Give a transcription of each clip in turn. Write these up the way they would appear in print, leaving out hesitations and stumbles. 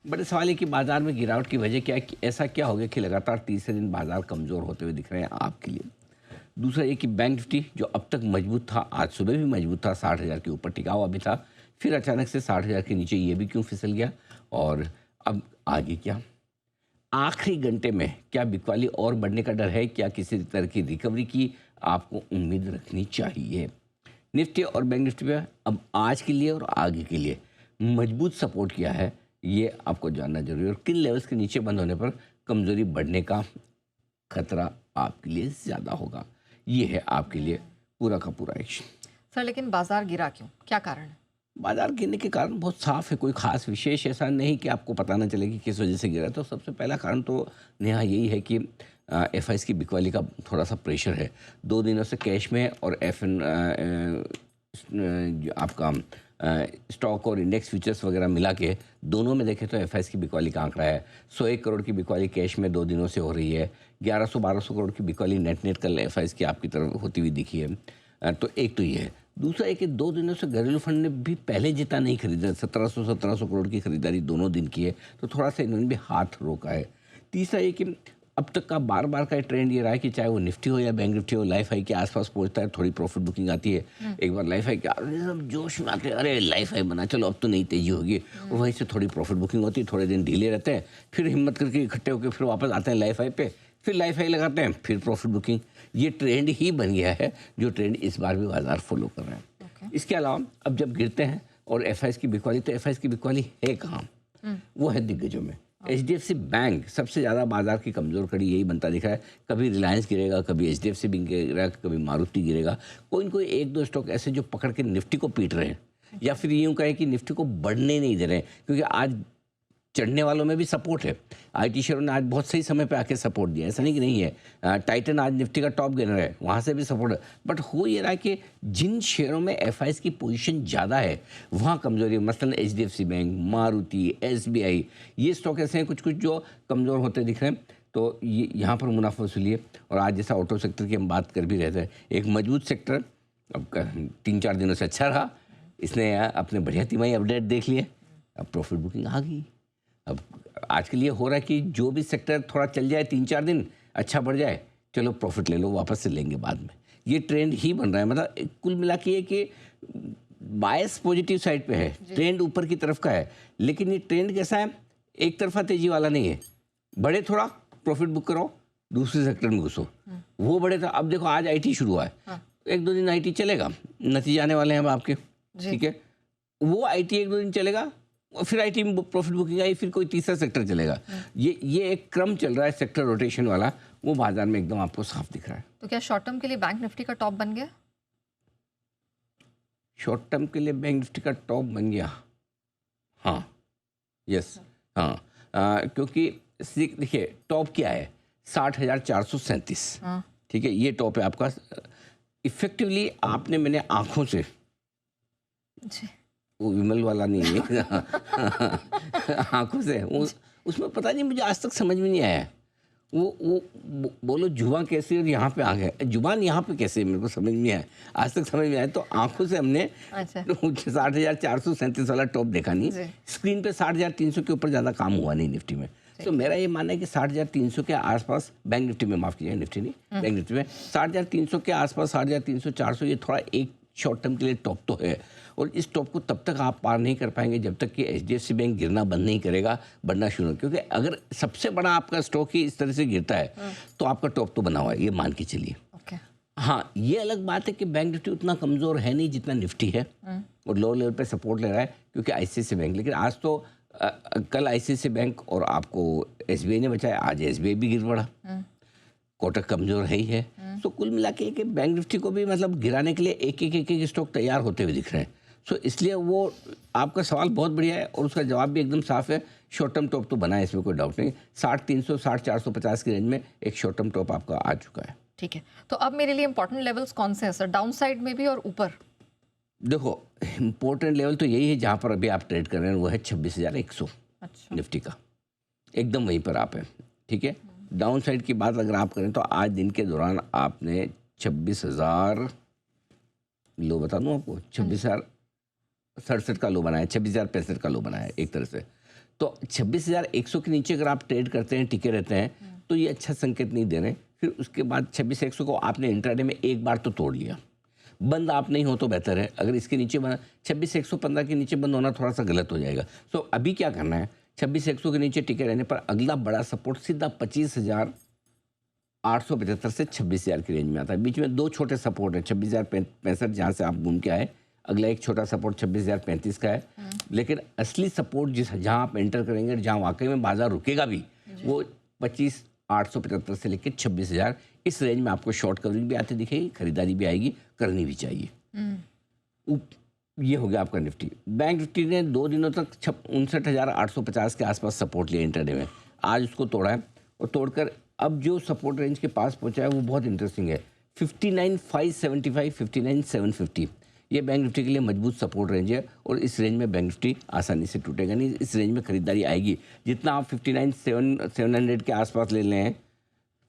बड़े सवाल है कि बाजार में गिरावट की वजह क्या है, कि ऐसा क्या हो गया कि लगातार तीसरे दिन बाजार कमज़ोर होते हुए दिख रहे हैं आपके लिए। दूसरा ये कि बैंक निफ्टी जो अब तक मजबूत था, आज सुबह भी मजबूत था, 60,000 के ऊपर टिका हुआ भी था, फिर अचानक से 60,000 के नीचे ये भी क्यों फिसल गया, और अब आगे क्या। आखिरी घंटे में क्या बिकवाली और बढ़ने का डर है, क्या किसी तरह की रिकवरी की आपको उम्मीद रखनी चाहिए। निफ्टी और बैंक निफ्टी पे अब आज के लिए और आगे के लिए मजबूत सपोर्ट किया है, ये आपको जानना जरूरी है, और किन लेवल्स के नीचे बंद होने पर कमजोरी बढ़ने का खतरा आपके लिए ज़्यादा होगा। ये है आपके लिए पूरा का पूरा एक्शन। सर लेकिन बाजार गिरा क्यों, क्या कारण है? बाजार गिरने के कारण बहुत साफ है, कोई खास विशेष ऐसा नहीं कि आपको पता ना चले कि किस वजह से गिरा। तो सबसे पहला कारण तो नेहा यही है कि एफ आई की बिकवाली का थोड़ा सा प्रेशर है 2 दिनों से कैश में, और एफ एन आपका स्टॉक और इंडेक्स फ्यूचर्स वगैरह मिला के दोनों में देखें तो एफ आई की बिकवाली का आंकड़ा है 101 करोड़ की बिकवाली कैश में 2 दिनों से हो रही है। 1100-1200 करोड़ की बिकवाली नेट कल एफ आई की आपकी तरफ होती हुई दिखी है। तो एक तो ये है। दूसरा है कि 2 दिनों से घरेलू फंड ने भी पहले जितना नहीं खरीदा, 1700 करोड़ की खरीदारी दोनों दिन की है, तो थोड़ा सा इन्होंने भी हाथ रोका है। तीसरा ये कि अब तक का बार बार का ट्रेंड ये रहा है कि चाहे वो निफ्टी हो या बैंक निफ्टी हो, लाइफ हाई के आसपास पहुंचता है, थोड़ी प्रॉफिट बुकिंग आती है, एक बार लाइफ हाई के सब जोश में आते हैं, अरे लाइफ हाई बना, चलो अब तो नई तेजी होगी, और वहीं से थोड़ी प्रॉफिट बुकिंग होती है, थोड़े दिन ढीले रहते हैं, फिर हिम्मत करके इकट्ठे होकर फिर वापस आते हैं लाइफ हाई पे, फिर लाइफ हाई लगाते हैं, फिर प्रॉफिट बुकिंग। ये ट्रेंड ही बन गया है, जो ट्रेंड इस बार भी बाजार फॉलो कर रहे हैं। इसके अलावा अब जब गिरते हैं और एफ आई की बिकवाली, तो एफ आई की बिकवाली है कहाँ, वो है दिग्गजों में। एचडीएफसी बैंक सबसे ज़्यादा बाजार की कमज़ोर कड़ी यही बनता दिख रहा है। कभी रिलायंस गिरेगा, कभी एचडीएफसी बैंक गिरेगा, कभी मारुति गिरेगा। कोई न कोई एक दो स्टॉक ऐसे जो पकड़ के निफ्टी को पीट रहे हैं, या फिर यूँ कहें कि निफ्टी को बढ़ने नहीं दे रहे हैं, क्योंकि आज चढ़ने वालों में भी सपोर्ट है। आईटी शेयरों ने आज बहुत सही समय पे आके सपोर्ट दिया, ऐसा नहीं कि नहीं है। टाइटन आज निफ्टी का टॉप गेनर है, वहाँ से भी सपोर्ट है। बट हो ये रहा है कि जिन शेयरों में एफआईएस की पोजीशन ज़्यादा है वहाँ कमजोरी है। मसलन एचडीएफसी बैंक, मारुति, एसबीआई, ये स्टॉक ऐसे हैं कुछ कुछ जो कमज़ोर होते दिख रहे हैं। तो ये यहाँ पर मुनाफा वसूली है। और आज जैसा ऑटो सेक्टर की हम बात कर भी रहते हैं, एक मजबूत सेक्टर अब 3-4 दिनों से अच्छा रहा, इसने अपने बढ़िया तिमाही अपडेट देख लिए, अब प्रॉफिट बुकिंग आ गई। अब आज के लिए हो रहा है कि जो भी सेक्टर थोड़ा चल जाए 3-4 दिन अच्छा बढ़ जाए, चलो प्रॉफिट ले लो, वापस से लेंगे बाद में। ये ट्रेंड ही बन रहा है। मतलब कुल मिला के ये कि बायस पॉजिटिव साइड पे है, ट्रेंड ऊपर की तरफ का है, लेकिन ये ट्रेंड कैसा है, एक तरफा तेजी वाला नहीं है। बढ़े थोड़ा प्रॉफिट बुक करो, दूसरे सेक्टर में घुसो, वो बढ़े था। अब देखो आज आईटी शुरू हुआ है, 1-2 दिन आईटी चलेगा, नतीजे आने वाले हैं अब आपके, ठीक है। वो आईटी 1-2 दिन चलेगा, फिर आईटी में प्रॉफिट बुकिंग आई, फिर कोई तीसरा सेक्टर चलेगा। ये एक क्रम चल रहा है सेक्टर रोटेशन वाला, वो बाजार में एकदम आपको साफ दिख रहा है। तो क्या शॉर्ट टर्म के लिए बैंक निफ्टी का टॉप बन गया? शॉर्ट टर्म के लिए बैंक निफ्टी का टॉप बन गया, हाँ, यस, हाँ। क्योंकि देखिए टॉप क्या है, 60,437, ठीक है, ये टॉप है आपका। इफेक्टिवली आपने, मैंने आंखों से, वो विमल वाला नहीं है आंखों से, उसमें पता नहीं, मुझे आज तक समझ में नहीं आया वो बोलो जुबान कैसे और यहाँ पे आ गए, जुबान यहाँ पे कैसे, मेरे को समझ में नहीं आया, आज तक समझ में आया। तो आंखों से हमने 60,437 वाला टॉप देखा नहीं, स्क्रीन पे 60,300 के ऊपर ज़्यादा काम हुआ नहीं निफ्टी में। तो मेरा ये मानना है कि 60,300 के आसपास, बैंक निफ्टी में, माफ़ कीजिए निफ्टी नहीं, बैंक निफ्टी में 60,300 के आसपास, 60,300-400, ये थोड़ा एक शॉर्ट टर्म के लिए टॉप तो है। और इस टॉप को तब तक आप पार नहीं कर पाएंगे जब तक कि एचडीएफसी बैंक गिरना बंद नहीं करेगा, बढ़ना शुरू। क्योंकि अगर सबसे बड़ा आपका स्टॉक ही इस तरह से गिरता है तो आपका टॉप तो बना हुआ है, ये मान के चलिए। हाँ, ये अलग बात है कि बैंक निफ्टी उतना कमज़ोर है नहीं जितना निफ्टी है, और लो लेवल पे सपोर्ट ले रहा है क्योंकि आईसीआईसीआई बैंक। लेकिन आज तो कल आईसीआईसीआई बैंक और आपको एसबीआई ने बचाया, आज एसबीआई भी गिर पड़ा, कोटक कमज़ोर है ही है। तो कुल मिला के कि बैंक निफ्टी को भी मतलब गिराने के लिए एक एक स्टॉक तैयार होते हुए दिख रहे हैं। सो इसलिए वो आपका सवाल बहुत बढ़िया है और उसका जवाब भी एकदम साफ है। शॉर्ट टर्म टॉप तो बना है, इसमें कोई डाउट नहीं। 60,300, 60,450 की रेंज में एक शॉर्ट टर्म टॉप आपका आ चुका है। ठीक है, तो अब मेरे लिए इंपॉर्टेंट लेवल्स कौन से हैं सर, डाउन साइड में भी और ऊपर? देखो इम्पोर्टेंट लेवल तो यही है जहाँ पर अभी आप ट्रेड कर रहे हैं, वो है 26,100 निफ्टी का, एकदम वहीं पर आप है, ठीक है। डाउन साइड की बात अगर आप करें तो आज दिन के दौरान आपने 26,000 लो बता दूं आपको, 26,067 का लो बनाया, 26,065 का लो बनाया एक तरह से। तो 26,100 के नीचे अगर आप ट्रेड करते हैं, टिके रहते हैं, तो ये अच्छा संकेत नहीं दे रहे। फिर उसके बाद 26,100 को आपने इंट्राडे में एक बार तो तोड़ लिया, बंद आप नहीं हो तो बेहतर है। अगर इसके नीचे बना 26,115 के नीचे बंद होना थोड़ा सा गलत हो जाएगा। सो अभी क्या करना है, 26,100 के नीचे टिके रहने पर अगला बड़ा सपोर्ट सीधा 25,875 से 26,000 की रेंज में आता है। बीच में दो छोटे सपोर्ट है, 26,065 जहाँ से आप घूम के आए, अगला एक छोटा सपोर्ट 26,035 का है। लेकिन असली सपोर्ट जहाँ आप एंटर करेंगे, जहाँ वाकई में बाजार रुकेगा भी, वो 25,875 से लेकर 26,000, इस रेंज में आपको शॉर्ट कवरिंग भी आती दिखेगी, खरीदारी भी आएगी, करनी भी चाहिए। ये हो गया आपका निफ्टी। बैंक निफ्टी ने 2 दिनों तक 59,850 के आसपास सपोर्ट लिया इंटरडे में, आज उसको तोड़ा है और तोड़कर अब जो सपोर्ट रेंज के पास पहुंचा है वो बहुत इंटरेस्टिंग है, 59,575, 59,750। ये बैंक निफ्टी के लिए मजबूत सपोर्ट रेंज है और इस रेंज में बैंक निफ्टी आसानी से टूटेगा नहीं, इस रेंज में खरीदारी आएगी। जितना आप 59,700 के आसपास ले लें,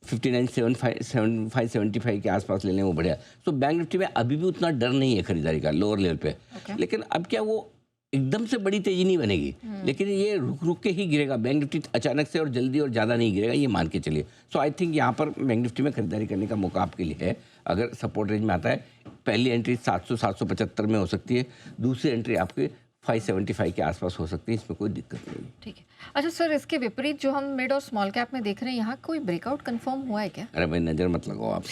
59,575 के आसपास ले लें, वो बढ़िया। सो बैंक निफ्टी में अभी भी उतना डर नहीं है खरीदारी का लोअर लेवल पे। लेकिन अब क्या वो एकदम से बड़ी तेजी नहीं बनेगी, लेकिन ये रुक रुक के ही गिरेगा। बैंक निफ्टी अचानक से और जल्दी और ज़्यादा नहीं गिरेगा, ये मान के चलिए। सो आई थिंक यहाँ पर बैंक निफ्टी में खरीदारी करने का मौका आपके लिए है। अगर सपोर्ट रेंज में आता है, पहली एंट्री 700-775 में हो सकती है, दूसरी एंट्री आपके 575 के आसपास हो सकती है, इसमें कोई दिक्कत नहीं है। ठीक है। अच्छा सर, इसके विपरीत जो हम मिड और स्मॉल कैप में देख रहे हैं, यहाँ कोई ब्रेकआउट कंफर्म हुआ है क्या? अरे भाई नज़र मत लगाओ आप,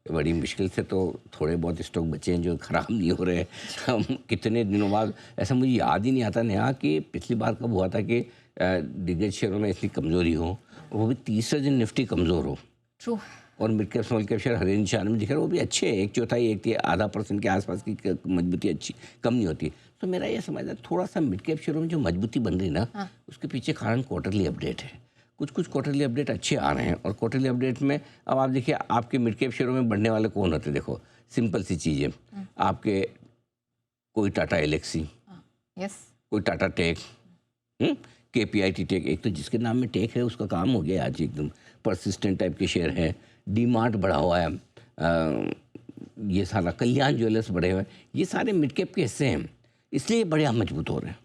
बड़ी मुश्किल से तो थोड़े बहुत स्टॉक बचे हैं जो ख़राब नहीं हो रहे। हम कितने दिनों बाद, ऐसा मुझे याद ही नहीं आता नेहा कि पिछली बार कब हुआ था कि दिग्गज शेयरों में इतनी कमज़ोरी हो, वो भी तीसरे दिन निफ्टी कमज़ोर हो। ट्रू। और mid cap small cap share हरे निशान में दिख रहे हैं, वो भी अच्छे हैं, 1/4 1/2% के आसपास की मजबूती अच्छी कम नहीं होती। तो मेरा ये समझ है थोड़ा सा मिड कैप शेयरों में जो मजबूती बन रही ना, उसके पीछे कारण क्वार्टरली अपडेट है। कुछ क्वार्टरली अपडेट अच्छे आ रहे हैं और क्वार्टरली अपडेट में अब आप देखिए आपके मिड कैप शेयरों में बढ़ने वाले कौन होते हैं। देखो सिंपल सी चीज़ है, आपके कोई टाटा एलेक्सी, यस, कोई टाटा टेक, KPIT टेक, एक तो जिसके नाम में टेक है उसका काम हो गया आज, एकदम परसिस्टेंट टाइप के शेयर हैं। डीमार्ट बढ़ा हुआ है, ये सारा कल्याण ज्वेलर्स बढ़े हुए हैं, ये सारे मिड कैप के हिस्से हैं, इसलिए बढ़िया मजबूत हो रहे हैं।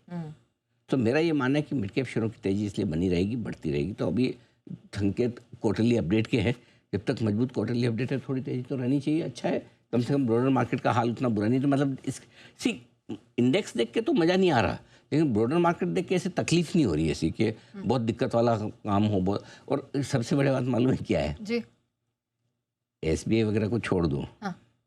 तो मेरा ये मानना है कि मिड कैप शेयरों की तेज़ी इसलिए बनी रहेगी, बढ़ती रहेगी। तो अभी संकेत क्वार्टरली अपडेट के हैं, जब तक मजबूत क्वार्टरली अपडेट है थोड़ी तेज़ी तो रहनी चाहिए। अच्छा है, कम से कम ब्रॉडर मार्केट का हाल उतना बुरा नहीं। तो मतलब इंडेक्स देख के तो मज़ा नहीं आ रहा, लेकिन ब्रॉडर मार्केट देख के ऐसे तकलीफ नहीं हो रही है ऐसी कि बहुत दिक्कत वाला काम हो बहुत। और सबसे बड़ी बात मालूम है क्या है जी? SBI वगैरह को छोड़ दो,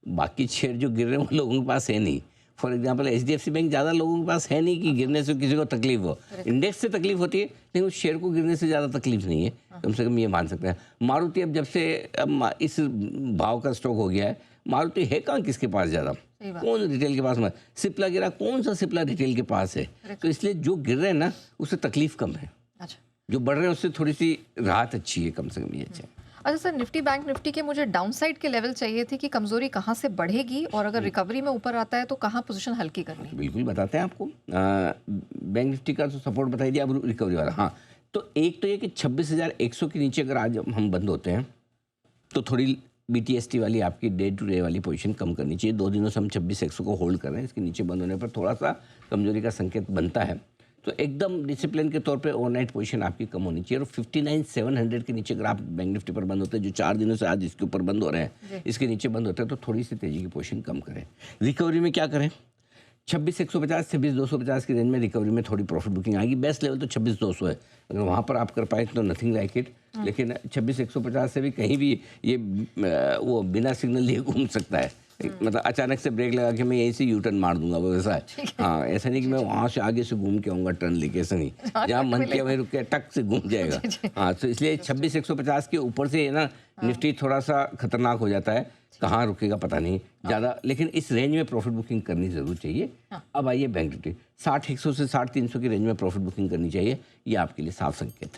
बाकी शेयर जो गिर रहे हैं वो लोगों के पास है नहीं। फॉर एग्जांपल HDFC बैंक ज़्यादा लोगों के पास है नहीं कि गिरने से किसी को तकलीफ हो। इंडेक्स से तकलीफ होती है लेकिन उस शेयर को गिरने से ज़्यादा तकलीफ नहीं है, कम से कम ये मान सकते हैं। मारुति अब जब से इस भाव का स्टॉक हो गया है, मारुति है कहाँ किसके पास ज़्यादा, कौन रिटेल के पास में? सिप्ला गिरा, कौन सा सिप्ला रिटेल के पास है? तो इसलिए जो गिर रहे हैं ना उससे तकलीफ कम है। अच्छा, जो बढ़ रहे हैं उससे थोड़ी सी राहत अच्छी है, कम से कम ये अच्छा है। अच्छा सर, निफ्टी बैंक निफ्टी के मुझे डाउनसाइड के लेवल चाहिए थे कि कमजोरी कहाँ से बढ़ेगी और अगर रिकवरी में ऊपर आता है तो कहाँ पोजीशन हल्की करनी? बिल्कुल बताते हैं आपको। बैंक निफ्टी का तो सपोर्ट बता दिया, अब रिकवरी वाला। हाँ, तो एक तो ये कि 26,100 के नीचे अगर आज हम बंद होते हैं तो थोड़ी BTST वाली आपकी डे टू डे वाली पोजीशन कम करनी चाहिए। 2 दिनों से हम 26,100 को होल्ड कर रहे हैं, इसके नीचे बंद होने पर थोड़ा सा कमजोरी का संकेत बनता है। तो एकदम डिसिप्लिन के तौर पे ओवरनाइट पोजीशन आपकी कम होनी चाहिए। और 59,700 के नीचे अगर आप बैंक निफ्टी पर बंद होते हैं, जो 4 दिनों से आज इसके ऊपर बंद हो रहे हैं, इसके नीचे बंद होते हैं, तो थोड़ी सी तेजी की पोजीशन कम करें। रिकवरी में क्या करें? 26,150 26,250 की रेंज में रिकवरी में थोड़ी प्रॉफिट बुकिंग आएगी। बेस्ट लेवल तो 26,200 है, अगर वहाँ पर आप कर पाए तो नथिंग लाइक इट। लेकिन 26,150 से भी कहीं भी ये वो बिना सिग्नल लिए घूम सकता है। मतलब अचानक से ब्रेक लगा के मैं यहीं से यू टर्न मार दूंगा, वो वैसा है। हाँ, ऐसा नहीं कि मैं वहाँ से आगे से घूम के आऊँगा टर्न लेके, ऐसा नहीं, जहाँ मन किया वहीं रुक के टक से घूम जाएगा। हाँ, तो इसलिए 26,150 के ऊपर से ना निफ्टी थोड़ा सा खतरनाक हो जाता है, कहाँ रुकेगा पता नहीं ज़्यादा। लेकिन इस रेंज में प्रॉफिट बुकिंग करनी ज़रूर चाहिए। अब आइए बैंक निफ्टी 60,100 से 60,300 की रेंज में प्रॉफिट बुकिंग करनी चाहिए, ये आपके लिए साफ संकेत है।